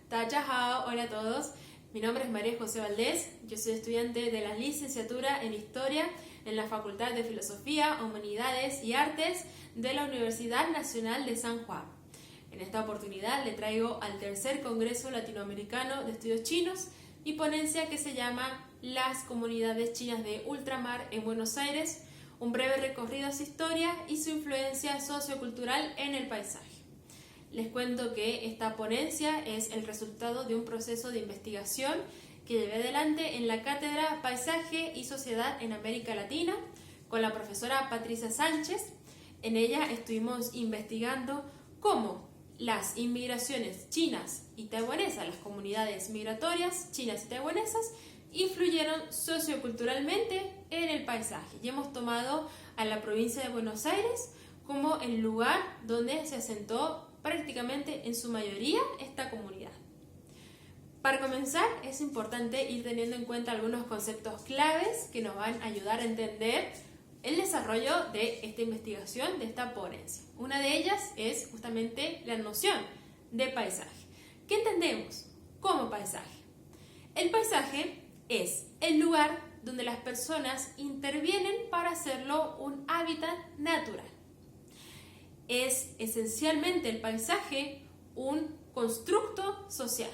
Tachahao, hola a todos. Mi nombre es María José Valdés. Yo soy estudiante de la licenciatura en Historia en la Facultad de Filosofía, Humanidades y Artes de la Universidad Nacional de San Juan. En esta oportunidad le traigo al tercer Congreso Latinoamericano de Estudios Chinos mi ponencia que se llama Las comunidades chinas de ultramar en Buenos Aires, un breve recorrido a su historia y su influencia sociocultural en el paisaje. Les cuento que esta ponencia es el resultado de un proceso de investigación que llevé adelante en la Cátedra Paisaje y Sociedad en América Latina con la profesora Patricia Sánchez. En ella estuvimos investigando cómo las inmigraciones chinas y taiwanesas, las comunidades migratorias chinas y taiwanesas, influyeron socioculturalmente en el paisaje. Y hemos tomado a la provincia de Buenos Aires como el lugar donde se asentó prácticamente en su mayoría esta comunidad. Para comenzar, es importante ir teniendo en cuenta algunos conceptos claves que nos van a ayudar a entender el desarrollo de esta investigación, de esta ponencia. Una de ellas es justamente la noción de paisaje. ¿Qué entendemos como paisaje? El paisaje es el lugar donde las personas intervienen para hacerlo un hábitat natural. Es esencialmente el paisaje un constructo social.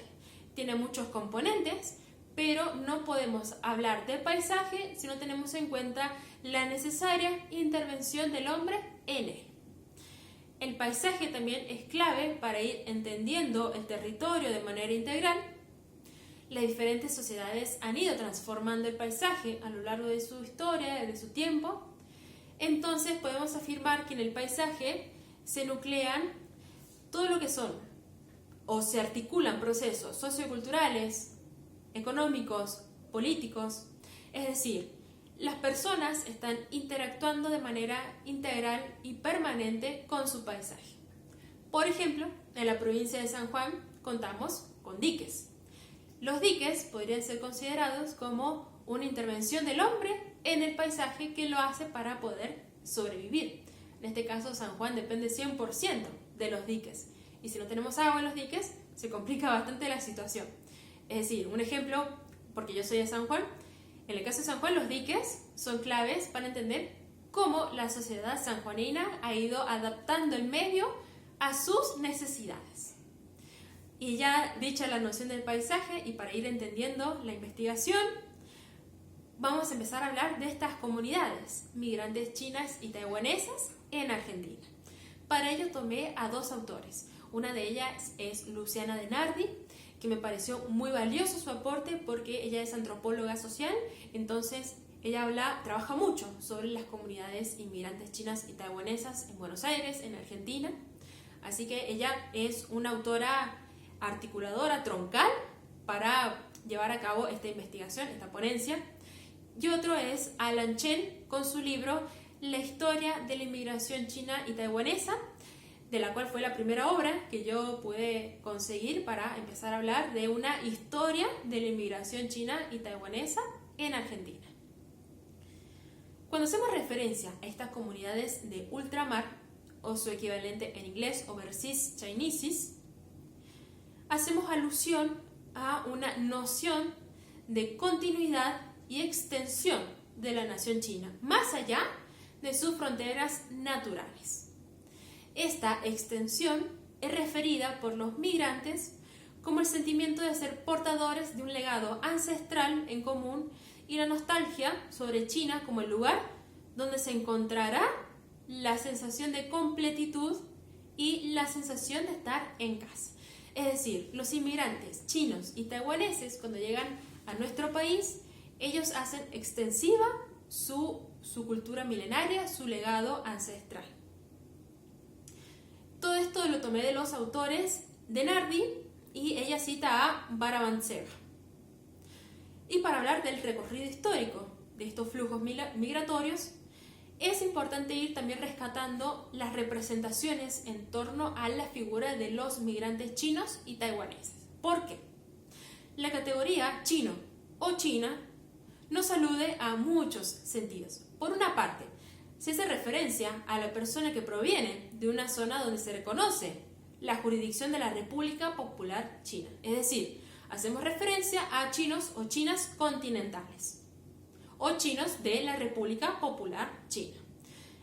Tiene muchos componentes, pero no podemos hablar de paisaje si no tenemos en cuenta la necesaria intervención del hombre en él. El paisaje también es clave para ir entendiendo el territorio de manera integral. Las diferentes sociedades han ido transformando el paisaje a lo largo de su historia, de su tiempo. Entonces podemos afirmar que en el paisaje se nuclean todo lo que son o se articulan procesos socioculturales, económicos, políticos. Es decir, las personas están interactuando de manera integral y permanente con su paisaje. Por ejemplo, en la provincia de San Juan contamos con diques. Los diques podrían ser considerados como una intervención del hombre en el paisaje que lo hace para poder sobrevivir. En este caso, San Juan depende 100% de los diques. Y si no tenemos agua en los diques, se complica bastante la situación. Es decir, un ejemplo, porque yo soy de San Juan, en el caso de San Juan, los diques son claves para entender cómo la sociedad sanjuanina ha ido adaptando el medio a sus necesidades. Y ya dicha la noción del paisaje, y para ir entendiendo la investigación, vamos a empezar a hablar de estas comunidades migrantes chinas y taiwanesas en Argentina. Para ello tomé a dos autores. Una de ellas es Luciana De Nardi, que me pareció muy valioso su aporte porque ella es antropóloga social, entonces ella trabaja mucho sobre las comunidades inmigrantes chinas y taiwanesas en Buenos Aires, en Argentina. Así que ella es una autora articuladora troncal para llevar a cabo esta investigación, esta ponencia. Y otro es Alan Chen con su libro La historia de la inmigración china y taiwanesa, de la cual fue la primera obra que yo pude conseguir para empezar a hablar de una historia de la inmigración china y taiwanesa en Argentina. Cuando hacemos referencia a estas comunidades de ultramar, o su equivalente en inglés, Overseas Chineses, hacemos alusión a una noción de continuidad y extensión de la nación china, más allá de sus fronteras naturales. Esta extensión es referida por los migrantes como el sentimiento de ser portadores de un legado ancestral en común y la nostalgia sobre China como el lugar donde se encontrará la sensación de completitud y la sensación de estar en casa. Es decir, los inmigrantes chinos y taiwaneses, cuando llegan a nuestro país, ellos hacen extensiva su cultura milenaria, su legado ancestral. Todo esto lo tomé de los autores de Nardi y ella cita a Barabantseva. Y para hablar del recorrido histórico de estos flujos migratorios, es importante ir también rescatando las representaciones en torno a la figura de los migrantes chinos y taiwaneses. ¿Por qué? La categoría chino o china nos alude a muchos sentidos. Por una parte, se hace referencia a la persona que proviene de una zona donde se reconoce la jurisdicción de la República Popular China. Es decir, hacemos referencia a chinos o chinas continentales o chinos de la República Popular China.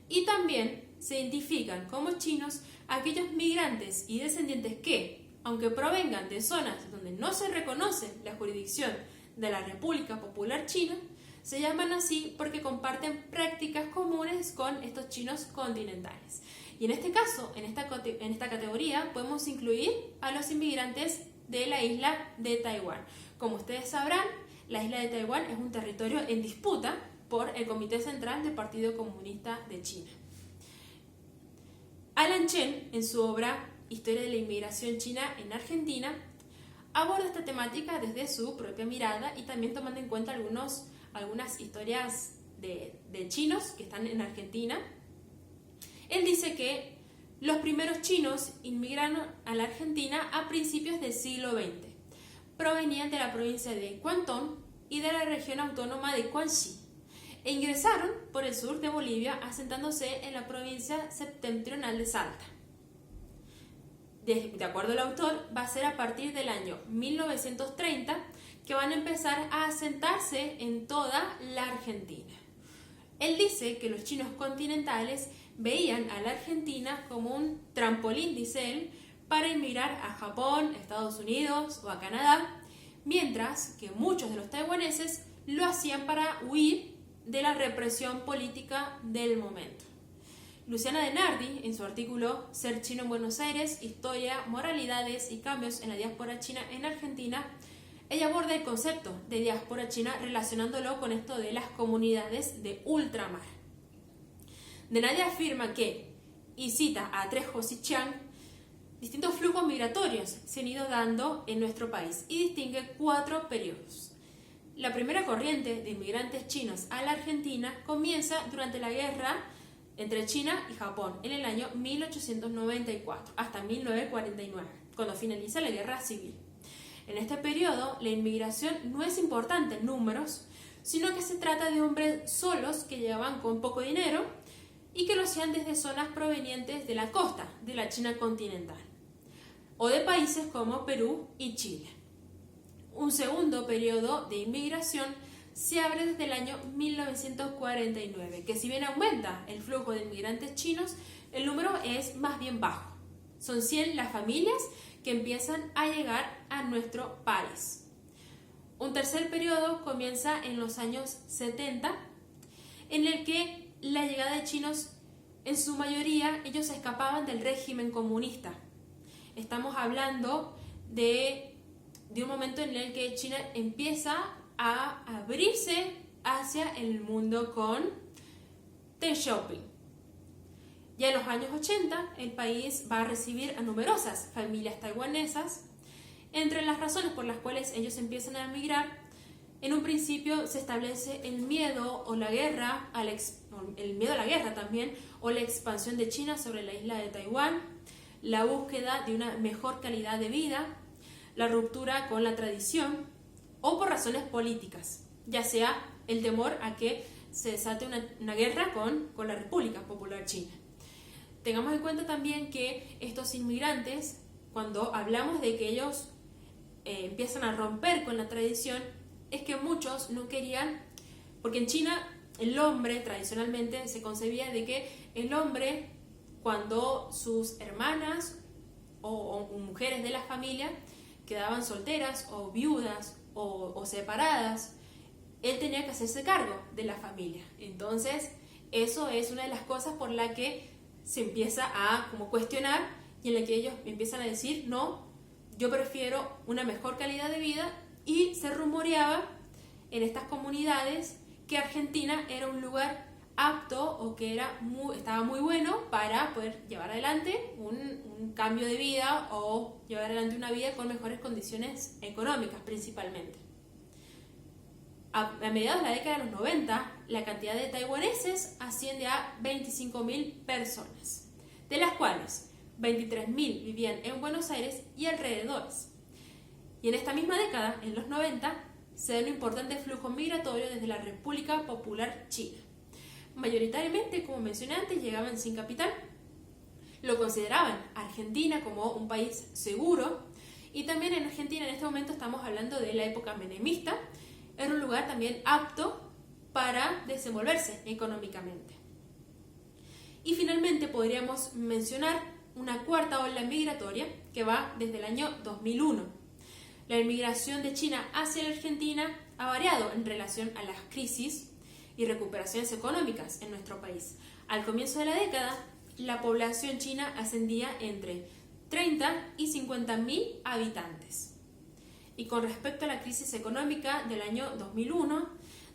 Y también se identifican como chinos aquellos migrantes y descendientes que, aunque provengan de zonas donde no se reconoce la jurisdicción de la República Popular China, se llaman así porque comparten prácticas comunes con estos chinos continentales. Y en este caso, en esta categoría, podemos incluir a los inmigrantes de la isla de Taiwán. Como ustedes sabrán, la isla de Taiwán es un territorio en disputa por el Comité Central del Partido Comunista de China. Alan Chen, en su obra Historia de la Inmigración China en Argentina, aborda esta temática desde su propia mirada y también tomando en cuenta algunas historias de chinos que están en Argentina. Él dice que los primeros chinos inmigraron a la Argentina a principios del siglo XX. Provenían de la provincia de Guangdong y de la región autónoma de Guangxi e ingresaron por el sur de Bolivia, asentándose en la provincia septentrional de Salta. De acuerdo al autor, va a ser a partir del año 1930 que van a empezar a asentarse en toda la Argentina. Él dice que los chinos continentales veían a la Argentina como un trampolín, dice él, para emigrar a Japón, Estados Unidos o a Canadá, mientras que muchos de los taiwaneses lo hacían para huir de la represión política del momento. Luciana Denardi, en su artículo Ser chino en Buenos Aires, Historia, Moralidades y Cambios en la diáspora china en Argentina, ella aborda el concepto de diáspora china relacionándolo con esto de las comunidades de ultramar. Denardi afirma que, y cita a Trejo Sichiang, distintos flujos migratorios se han ido dando en nuestro país y distingue 4 periodos. La primera corriente de inmigrantes chinos a la Argentina comienza durante la guerra entre China y Japón en el año 1894 hasta 1949, cuando finaliza la guerra civil. En este periodo, la inmigración no es importante en números, sino que se trata de hombres solos que llegaban con poco dinero y que lo hacían desde zonas provenientes de la costa de la China continental o de países como Perú y Chile. Un segundo periodo de inmigración se abre desde el año 1949, que si bien aumenta el flujo de inmigrantes chinos, el número es más bien bajo. Son 100 las familias que empiezan a llegar a nuestro país. Un tercer periodo comienza en los años 70, en el que la llegada de chinos, en su mayoría, ellos escapaban del régimen comunista. Estamos hablando de un momento en el que China empieza a abrirse hacia el mundo con Deng Xiaoping. Ya en los años 80, el país va a recibir a numerosas familias taiwanesas. Entre las razones por las cuales ellos empiezan a emigrar, en un principio se establece el miedo o la guerra, el miedo a la guerra también, o la expansión de China sobre la isla de Taiwán, la búsqueda de una mejor calidad de vida, la ruptura con la tradición, o por razones políticas, ya sea el temor a que se desate una guerra con la República Popular China. Tengamos en cuenta también que estos inmigrantes, cuando hablamos de que ellos empiezan a romper con la tradición, es que muchos no querían, porque en China el hombre tradicionalmente se concebía de que el hombre, cuando sus hermanas o mujeres de la familia quedaban solteras o viudas o separadas, él tenía que hacerse cargo de la familia. Entonces, eso es una de las cosas por la que se empieza a como cuestionar y en la que ellos empiezan a decir, no, yo prefiero una mejor calidad de vida, y se rumoreaba en estas comunidades que Argentina era un lugar apto o que estaba muy bueno para poder llevar adelante un cambio de vida o llevar adelante una vida con mejores condiciones económicas principalmente. A mediados de la década de los 90, la cantidad de taiwaneses asciende a 25.000 personas, de las cuales 23.000 vivían en Buenos Aires y alrededores. Y en esta misma década, en los 90, se da un importante flujo migratorio desde la República Popular China. Mayoritariamente, como mencioné antes, llegaban sin capital. lo consideraban Argentina como un país seguro, y también en Argentina en este momento estamos hablando de la época menemista, era un lugar también apto para desenvolverse económicamente. Y finalmente podríamos mencionar una cuarta ola migratoria que va desde el año 2001. La inmigración de China hacia la Argentina ha variado en relación a las crisis y recuperaciones económicas en nuestro país. Al comienzo de la década, la población china ascendía entre 30 y 50.000 habitantes. Y con respecto a la crisis económica del año 2001,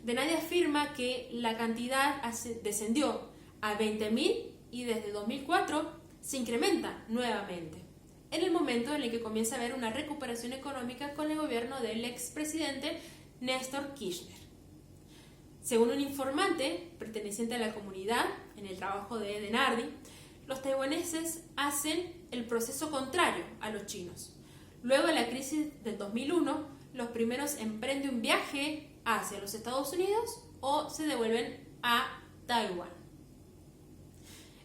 Denadi afirma que la cantidad descendió a 20.000 y desde 2004 se incrementa nuevamente, en el momento en el que comienza a haber una recuperación económica con el gobierno del expresidente Néstor Kirchner. Según un informante perteneciente a la comunidad en el trabajo de Denardi, los taiwaneses hacen el proceso contrario a los chinos. Luego de la crisis del 2001, los primeros emprenden un viaje hacia los Estados Unidos o se devuelven a Taiwán.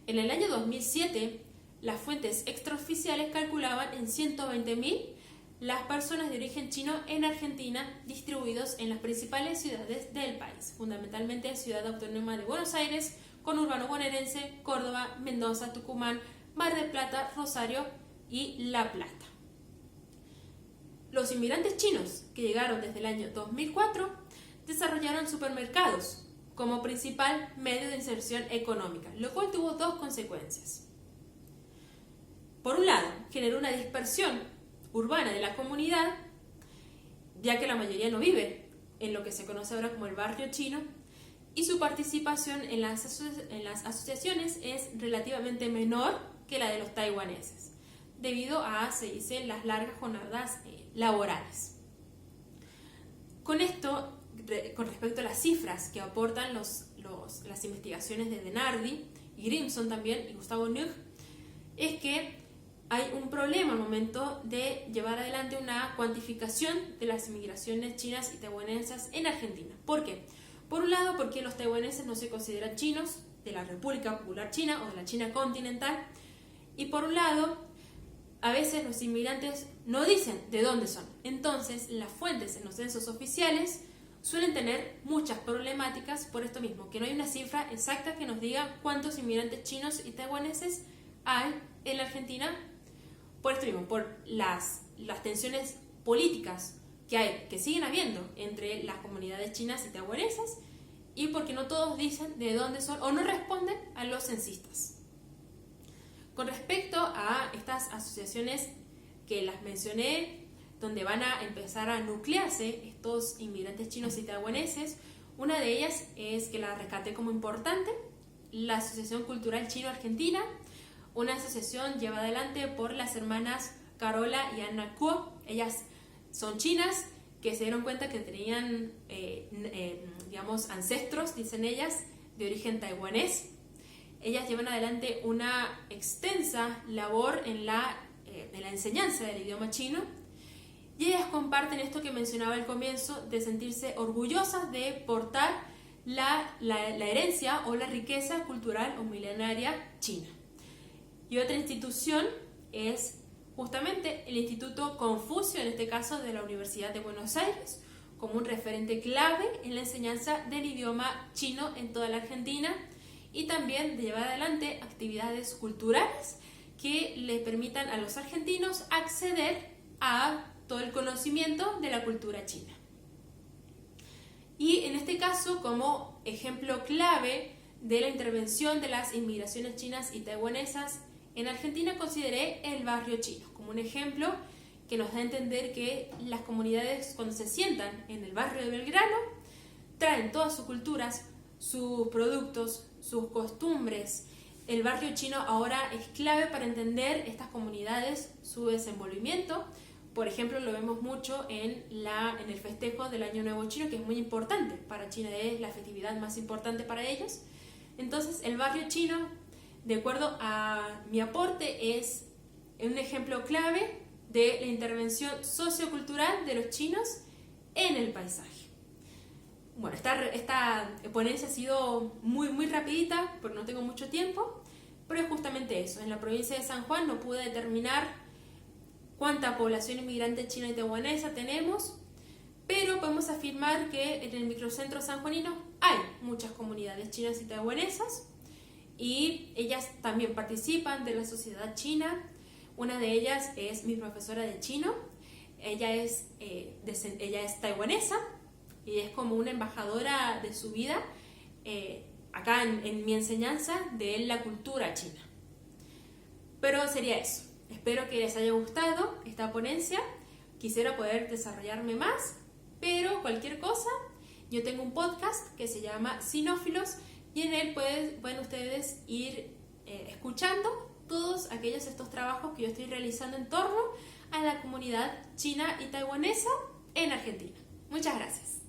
En el año 2007, las fuentes extraoficiales calculaban en 120.000 las personas de origen chino en Argentina distribuidos en las principales ciudades del país, fundamentalmente Ciudad Autónoma de Buenos Aires, conurbano bonaerense, Córdoba, Mendoza, Tucumán, Mar del Plata, Rosario y La Plata. Los inmigrantes chinos que llegaron desde el año 2004 desarrollaron supermercados como principal medio de inserción económica, lo cual tuvo dos consecuencias. Por un lado, generó una dispersión urbana de la comunidad, ya que la mayoría no vive en lo que se conoce ahora como el barrio chino, y su participación en las asociaciones es relativamente menor que la de los taiwaneses, debido a, se dice, las largas jornadas laborales. Con esto, con respecto a las cifras que aportan las investigaciones de Denardi y Grimson también, y Gustavo Nug, es que hay un problema al momento de llevar adelante una cuantificación de las inmigraciones chinas y taiwanesas en Argentina. ¿Por qué? Por un lado, porque los taiwaneses no se consideran chinos de la República Popular China o de la China continental, y por un lado, a veces los inmigrantes no dicen de dónde son. Entonces, las fuentes en los censos oficiales suelen tener muchas problemáticas por esto mismo, que no hay una cifra exacta que nos diga cuántos inmigrantes chinos y taiwaneses hay en la Argentina. Por esto mismo, por las tensiones políticas que siguen habiendo entre las comunidades chinas y taiwanesas, y porque no todos dicen de dónde son o no responden a los censistas. Con respecto a estas asociaciones que las mencioné, donde van a empezar a nuclearse estos inmigrantes chinos y taiwaneses, una de ellas es, que la rescaté como importante, la Asociación Cultural Chino-Argentina, una asociación llevada adelante por las hermanas Carola y Anna Kuo. Ellas son chinas que se dieron cuenta que tenían, ancestros, dicen ellas, de origen taiwanés. Ellas llevan adelante una extensa labor en la enseñanza del idioma chino, y ellas comparten esto que mencionaba al comienzo, de sentirse orgullosas de portar la herencia o la riqueza cultural o milenaria china. Y otra institución es justamente el Instituto Confucio, en este caso de la Universidad de Buenos Aires, como un referente clave en la enseñanza del idioma chino en toda la Argentina, y también de llevar adelante actividades culturales que le permitan a los argentinos acceder a todo el conocimiento de la cultura china. Y en este caso, como ejemplo clave de la intervención de las inmigraciones chinas y taiwanesas en Argentina, consideré el barrio chino como un ejemplo que nos da a entender que las comunidades, cuando se sientan en el barrio de Belgrano, traen todas sus culturas, sus productos, sus costumbres. El barrio chino ahora es clave para entender estas comunidades, su desenvolvimiento. Por ejemplo, lo vemos mucho en el festejo del Año Nuevo Chino, que es muy importante para China, es la festividad más importante para ellos. Entonces, el barrio chino, de acuerdo a mi aporte, es un ejemplo clave de la intervención sociocultural de los chinos en el paisaje. Bueno, esta ponencia ha sido muy rapidita, porque no tengo mucho tiempo, pero es justamente eso. En la provincia de San Juan no pude determinar cuánta población inmigrante china y taiwanesa tenemos, pero podemos afirmar que en el microcentro sanjuanino hay muchas comunidades chinas y taiwanesas y ellas también participan de la sociedad china. Una de ellas es mi profesora de chino. Ella es taiwanesa y es como una embajadora de su vida acá en mi enseñanza de la cultura china. Pero sería eso. Espero que les haya gustado esta ponencia. Quisiera poder desarrollarme más, pero cualquier cosa, yo tengo un podcast que se llama Cinófilos y en él pueden ustedes ir escuchando todos estos trabajos que yo estoy realizando en torno a la comunidad china y taiwanesa en Argentina. Muchas gracias.